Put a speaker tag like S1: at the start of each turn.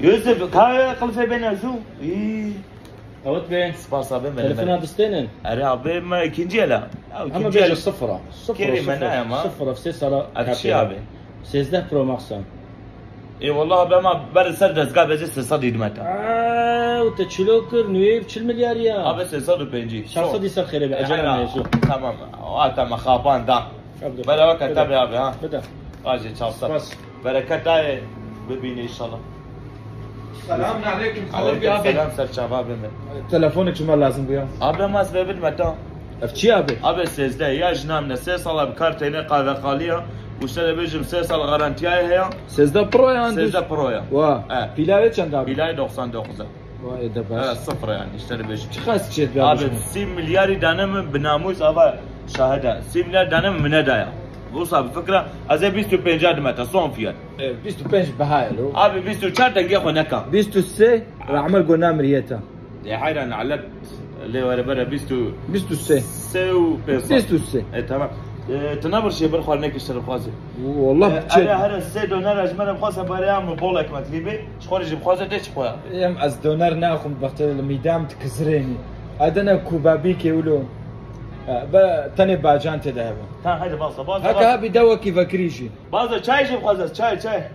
S1: يوسف كاي قلفه بين زو اي
S2: اوت بين
S1: سباس ابي من
S2: تلفون هذا ستينن
S1: اري ابي ما كنجيلا
S2: اما بيجي صفرة
S1: كريم انا ما
S2: صفرة في سيسرة
S1: اشي ابي
S2: 16 برو ماكسون
S1: اي والله بما بر سردس قال بس صديد متى
S2: وتشلوكر نويب 4 مليار يا
S1: بس صدر بيجي
S2: شخص دي سر خير باجل ما يسوق
S1: تمام وقت ما خابان دا بلا وقت تابع ابي ها
S2: بدا
S1: اجي تشاو بركات ببيني ان شاء الله.
S3: السلام عليكم
S1: عليكم السلام سر شباب من
S3: تلفونك شو ما لازم بيهم؟
S1: ابي ما سبب متى
S3: افتشي ابي
S1: سيزده يا جنام سيصل بكارتين قاذا قاليه وشتري بيجم سيصل غارانتيا هي
S3: 16 برو يعني
S1: 16 برو يا
S3: واه بيلاوي كم دابا؟
S1: بيلاي 99
S3: واي دابا
S1: صفر يعني اشتري بيجم
S3: شو خاص تشيد بها؟
S1: 6 مليار دانم بناموس ابا شاهده 6 مليار دانم من هدايا بوصل بفكره ازي 25 متى صون فيها
S3: 25 بهايلو
S1: ابي 24 تلقى هناك
S3: 26 راح اعمل قلنا مريتا
S1: يا حيران انا علبت اللي ورا برا
S3: 26
S1: سو بيصل
S3: 26
S1: تمام تنبر شي برخوا نك اشتري بخازي
S3: والله
S1: انا هذا السيد دونر اجمل بخازه بريام بولك مكليبي شخورج بخازه ديش خويا
S3: يم از دونر ناخذ بخت الميدام تكسريني ادنا كوبابيكي ولو تاني باجان تذهب
S1: هذا باصه
S3: هكا بدوكي فكريشي
S1: باصه شاي جيب خازه شاي